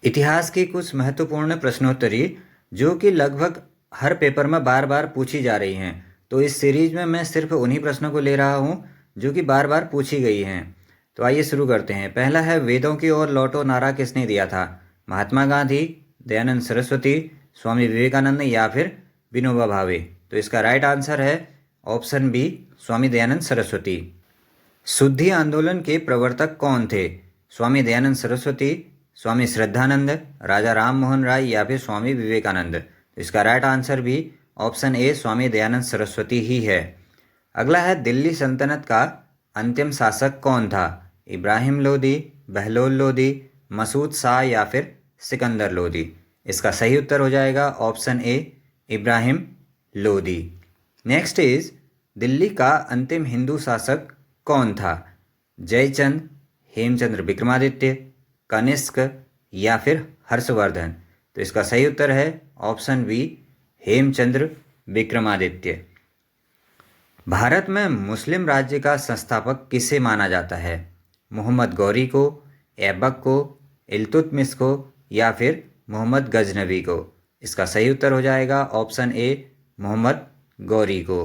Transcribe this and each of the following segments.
इतिहास की कुछ महत्वपूर्ण प्रश्नोत्तरी जो कि लगभग हर पेपर में बार बार पूछी जा रही हैं। तो इस सीरीज में मैं सिर्फ उन्हीं प्रश्नों को ले रहा हूं जो कि बार बार पूछी गई हैं। तो आइए शुरू करते हैं। पहला है, वेदों की ओर लौटो नारा किसने दिया था? महात्मा गांधी, दयानंद सरस्वती, स्वामी विवेकानंद या फिर विनोबा भावे? तो इसका राइट आंसर है ऑप्शन बी, स्वामी दयानंद सरस्वती। शुद्धि आंदोलन के प्रवर्तक कौन थे? स्वामी दयानंद सरस्वती, स्वामी श्रद्धानंद, राजा राम मोहन राय या फिर स्वामी विवेकानंद? तो इसका राइट आंसर भी ऑप्शन ए, स्वामी दयानंद सरस्वती ही है। अगला है, दिल्ली सल्तनत का अंतिम शासक कौन था? इब्राहिम लोदी, बहलोल लोदी, मसूद शाह या फिर सिकंदर लोदी? इसका सही उत्तर हो जाएगा option A, Ibrahim Lodi. Next is, Delhi का अंतिम हिंदू शासक कौन था? जयचंद, हेमचंद्र विक्रमादित्य, कनिष्क या फिर हर्षवर्धन? तो इसका सही उत्तर है ऑप्शन बी, हेमचंद्र विक्रमादित्य। भारत में मुस्लिम राज्य का संस्थापक किसे माना जाता है? मोहम्मद गौरी को, ऐबक को, इल्तुतमिश को या फिर मोहम्मद गजनवी को? इसका सही उत्तर हो जाएगा ऑप्शन ए, मोहम्मद गौरी को।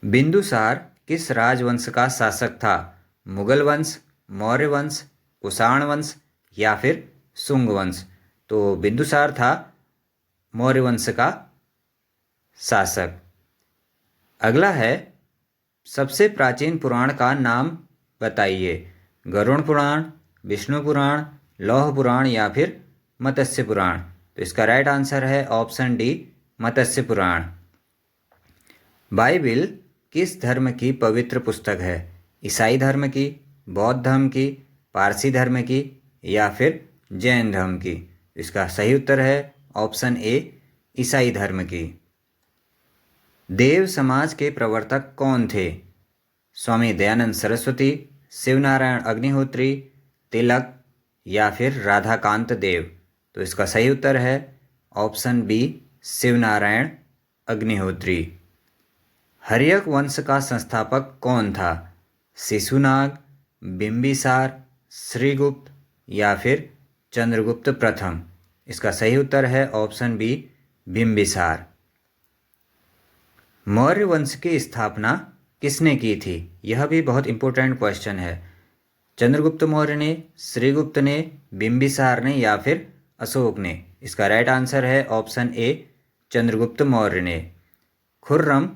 बिंदुसार किस राजवंश का शासक था? मुगल वंश, मौर्य वंश, कुषाण वंश या फिर शुंग वंश? तो बिंदुसार था मौर्य वंश का शासक। अगला है, सबसे प्राचीन पुराण का नाम बताइए। गरुड़ पुराण, विष्णु पुराण, लौह पुराण या फिर मत्स्य पुराण? तो इसका राइट आंसर है ऑप्शन डी, मत्स्य पुराण। बाइबिल किस धर्म की पवित्र पुस्तक है? ईसाई धर्म की, बौद्ध धर्म की, पारसी धर्म की या फिर जैन धर्म की? इसका सही उत्तर है ऑप्शन ए, ईसाई धर्म की। देव समाज के प्रवर्तक कौन थे? स्वामी दयानंद सरस्वती, शिवनारायण अग्निहोत्री, तिलक या फिर राधाकांत देव? तो इसका सही उत्तर है ऑप्शन बी, शिवनारायण अग्निहोत्री। हर्यक वंश का संस्थापक कौन था? शिशुनाग, बिंबिसार, श्रीगुप्त या फिर चंद्रगुप्त प्रथम? इसका सही उत्तर है ऑप्शन बी, बिंबिसार। मौर्य वंश की स्थापना किसने की थी? यह भी बहुत इंपॉर्टेंट क्वेश्चन है। चंद्रगुप्त मौर्य ने, श्रीगुप्त ने, बिंबिसार ने या फिर अशोक ने? इसका राइट आंसर है ऑप्शन ए, चंद्रगुप्त मौर्य ने। खुर्रम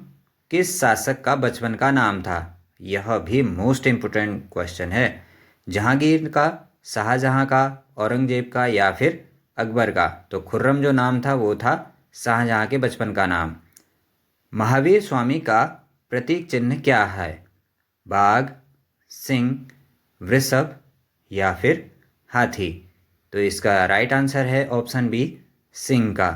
किस शासक का बचपन का नाम था? यह भी मोस्ट इम्पोर्टेंट क्वेश्चन है। जहांगीर का, शाहजहां का, औरंगजेब का या फिर अकबर का? तो खुर्रम जो नाम था वो था शाहजहां के बचपन का नाम। महावीर स्वामी का प्रतीक चिन्ह क्या है? बाघ, सिंह, वृषभ या फिर हाथी? तो इसका राइट आंसर है ऑप्शन बी, सिंह का।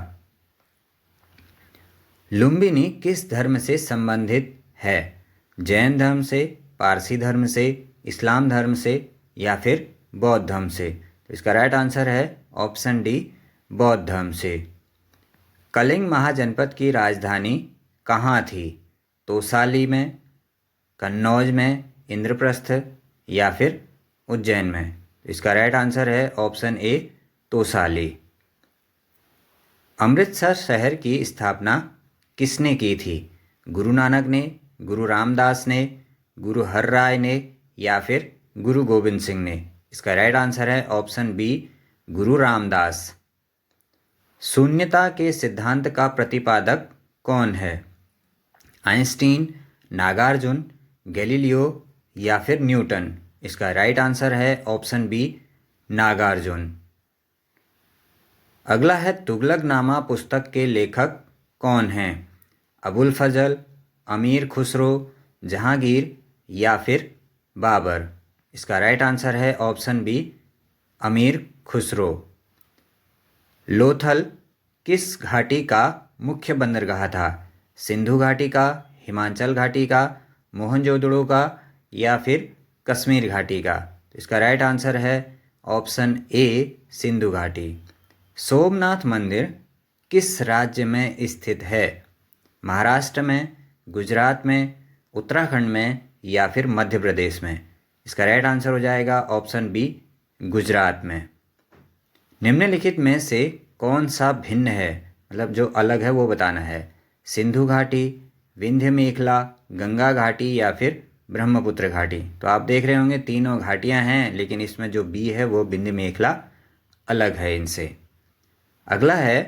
लुम्बिनी किस धर्म से संबंधित है? जैन धर्म से, पारसी धर्म से, इस्लाम धर्म से या फिर बौद्ध धर्म से? तो इसका राइट आंसर है ऑप्शन डी, बौद्ध धर्म से। कलिंग महाजनपद की राजधानी कहाँ थी? तोसाली में, कन्नौज में, इंद्रप्रस्थ या फिर उज्जैन में? तो इसका राइट आंसर है ऑप्शन ए, तोसाली। अमृतसर शहर की स्थापना किसने की थी? गुरु नानक ने, गुरु रामदास ने, गुरु हरराय ने या फिर गुरु गोविंद सिंह ने? इसका राइट आंसर है ऑप्शन बी, गुरु रामदास। शून्यता के सिद्धांत का प्रतिपादक कौन है? आइंस्टीन, नागार्जुन, गैलीलियो या फिर न्यूटन? इसका राइट आंसर है ऑप्शन बी, नागार्जुन। अगला है, तुगलकनामा पुस्तक के लेखक कौन हैं? अबुल फजल, अमीर खुसरो, जहांगीर या फिर बाबर? इसका राइट आंसर है ऑप्शन बी, अमीर खुसरो। लोथल किस घाटी का मुख्य बंदरगाह था? सिंधु घाटी का, हिमाचल घाटी का, मोहनजोदड़ो का या फिर कश्मीर घाटी का? तो इसका राइट आंसर है ऑप्शन ए, सिंधु घाटी। सोमनाथ मंदिर किस राज्य में स्थित है? महाराष्ट्र में, गुजरात में, उत्तराखंड में या फिर मध्य प्रदेश में? इसका राइट आंसर हो जाएगा ऑप्शन बी, गुजरात में। निम्नलिखित में से कौन सा भिन्न है, मतलब जो अलग है वो बताना है। सिंधु घाटी, विंध्य मेखला, गंगा घाटी या फिर ब्रह्मपुत्र घाटी। तो आप देख रहे होंगे तीनों घाटियां हैं, लेकिन इसमें जो बी है वो विंध्य मेखला अलग है इनसे। अगला है,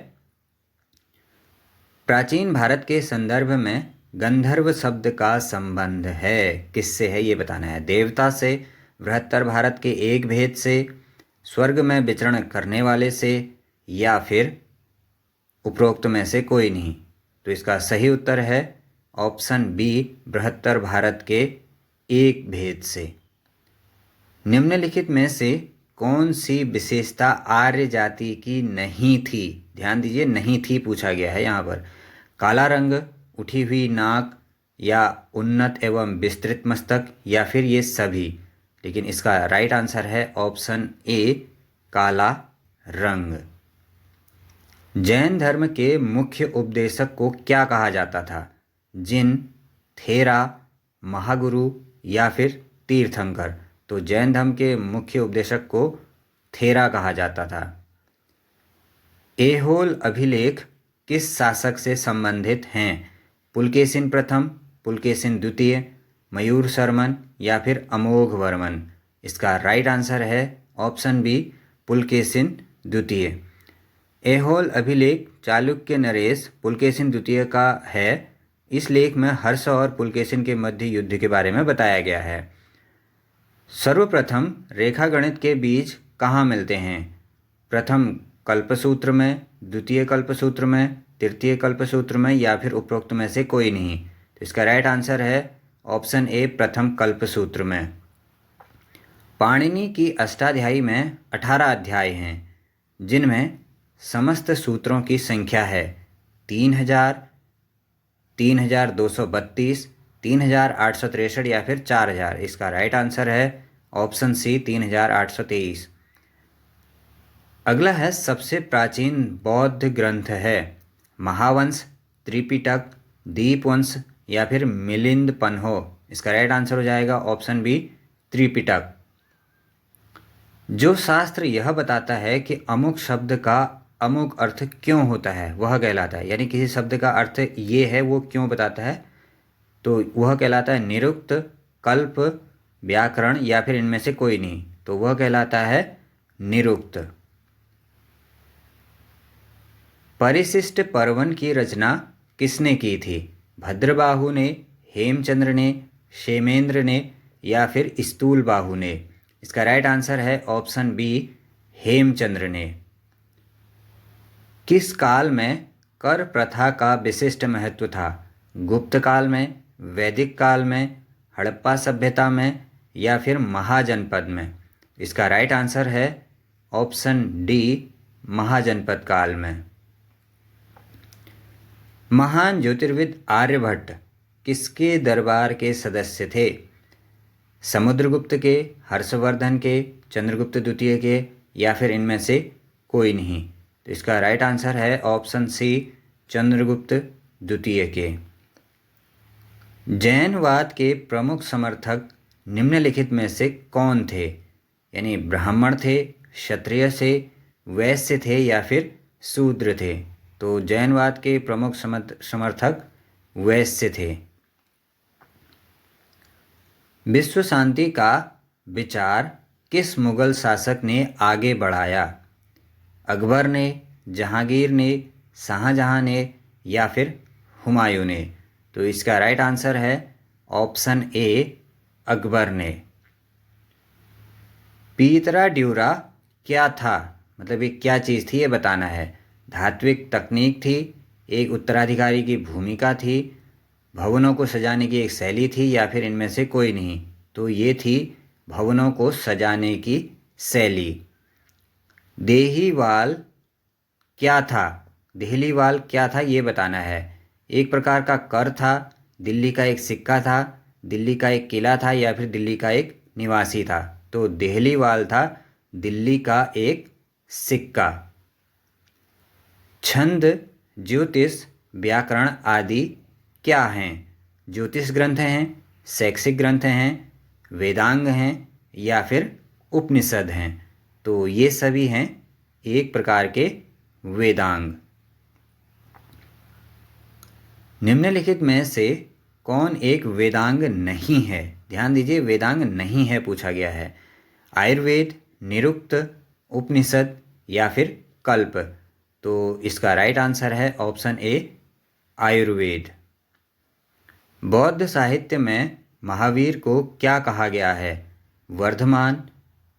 प्राचीन भारत के संदर्भ में गंधर्व शब्द का संबंध है किससे है ये बताना है। देवता से, बृहत्तर भारत के एक भेद से, स्वर्ग में विचरण करने वाले से, या फिर उपरोक्त में से कोई नहीं। तो इसका सही उत्तर है ऑप्शन बी, बृहत्तर भारत के एक भेद से। निम्नलिखित में से कौन सी विशेषता आर्य जाति की नहीं थी? ध्यान दीजिए, नहीं थी पूछा गया है यहाँ पर। काला रंग, उठी हुई नाक, या उन्नत एवं विस्तृत मस्तक, या फिर ये सभी। लेकिन इसका राइट आंसर है ऑप्शन ए, काला रंग। जैन धर्म के मुख्य उपदेशक को क्या कहा जाता था? जिन, थेरा, महागुरु या फिर तीर्थंकर। तो जैन धर्म के मुख्य उपदेशक को थेरा कहा जाता था। ऐहोल अभिलेख किस शासक से संबंधित हैं? पुलकेशिन प्रथम, पुलकेशिन द्वितीय, मयूर शर्मन या फिर अमोघ वर्मन। इसका राइट आंसर है ऑप्शन बी, पुलकेशिन द्वितीय। ऐहोल अभिलेख चालुक्य नरेश पुलकेशिन द्वितीय का है। इस लेख में हर्ष और पुलकेशिन के मध्य युद्ध के बारे में बताया गया है। सर्वप्रथम रेखागणित के बीज कहाँ मिलते हैं? प्रथम कल्पसूत्र में, द्वितीय कल्पसूत्र में, तृतीय कल्पसूत्र में, या फिर उपरोक्त में से कोई नहीं। तो इसका राइट आंसर है ऑप्शन ए, प्रथम कल्पसूत्र में। पाणिनि की अष्टाध्यायी में 18 अध्याय हैं, जिनमें समस्त सूत्रों की संख्या है 3000, 3232, 3863 या फिर 4000। इसका राइट आंसर है ऑप्शन सी, 3823। अगला है, सबसे प्राचीन बौद्ध ग्रंथ है महावंश, त्रिपिटक, दीपवंश या फिर मिलिंद पन्हो। इसका राइट आंसर हो जाएगा ऑप्शन बी, त्रिपिटक। जो शास्त्र यह बताता है कि अमुक शब्द का अमुक अर्थ क्यों होता है वह कहलाता है, यानी किसी शब्द का अर्थ ये है वो क्यों बताता है, तो वह कहलाता है निरुक्त, कल्प, व्याकरण या फिर इनमें से कोई नहीं। तो वह कहलाता है निरुक्त। परिशिष्ट पर्वन की रचना किसने की थी? भद्रबाहु ने, हेमचंद्र ने, क्षेमेंद्र ने या फिर स्थूलबाहु ने। इसका राइट आंसर है ऑप्शन बी, हेमचंद्र ने। किस काल में कर प्रथा का विशिष्ट महत्व था? गुप्त काल में, वैदिक काल में, हड़प्पा सभ्यता में या फिर महाजनपद में। इसका राइट आंसर है ऑप्शन डी, महाजनपद काल में। महान ज्योतिर्विद आर्यभट्ट किसके दरबार के सदस्य थे? समुद्रगुप्त के, हर्षवर्धन के, चंद्रगुप्त द्वितीय के या फिर इनमें से कोई नहीं। तो इसका राइट आंसर है ऑप्शन सी, चंद्रगुप्त द्वितीय के। जैनवाद के प्रमुख समर्थक निम्नलिखित में से कौन थे? यानी ब्राह्मण थे, क्षत्रिय से, वैश्य थे या फिर शूद्र थे। तो जैनवाद के प्रमुख समर्थक वैश्य थे। विश्व शांति का विचार किस मुगल शासक ने आगे बढ़ाया? अकबर ने, जहांगीर ने, शाहजहां ने या फिर हुमायूं ने। तो इसका राइट आंसर है ऑप्शन ए, अकबर ने। पीतरा ड्यूरा क्या था? मतलब ये क्या चीज़ थी ये बताना है। धात्विक तकनीक थी, एक उत्तराधिकारी की भूमिका थी, भवनों को सजाने की एक शैली थी या फिर इनमें से कोई नहीं। तो ये थी भवनों को सजाने की शैली। देहीवाल क्या था? देहलीवाल क्या था ये बताना है। एक प्रकार का कर था, दिल्ली का एक सिक्का था, दिल्ली का एक किला था या फिर दिल्ली का एक निवासी था। तो देहलीवाल था दिल्ली का एक सिक्का। छंद, ज्योतिष, व्याकरण आदि क्या हैं? ज्योतिष ग्रंथ हैं, शैक्षिक ग्रंथ हैं, वेदांग हैं या फिर उपनिषद हैं। तो ये सभी हैं एक प्रकार के वेदांग। निम्नलिखित में से कौन एक वेदांग नहीं है? ध्यान दीजिए, वेदांग नहीं है पूछा गया है। आयुर्वेद, निरुक्त, उपनिषद या फिर कल्प। तो इसका राइट आंसर है ऑप्शन ए, आयुर्वेद। बौद्ध साहित्य में महावीर को क्या कहा गया है? वर्धमान,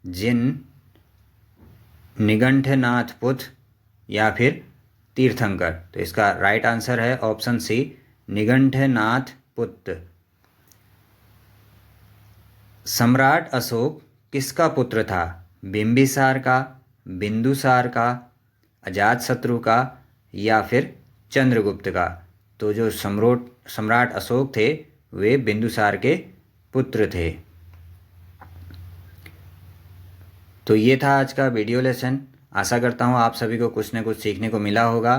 जिन, निगंठनाथ पुत्र या फिर तीर्थंकर। तो इसका राइट आंसर है ऑप्शन सी, निगंठनाथ पुत्र। सम्राट अशोक किसका पुत्र था? बिंबिसार का, बिंदुसार का, अजातशत्रु का या फिर चंद्रगुप्त का? तो जो सम्राट अशोक थे वे बिंदुसार के पुत्र थे। तो ये था आज का वीडियो लेसन। आशा करता हूँ आप सभी को कुछ न कुछ सीखने को मिला होगा।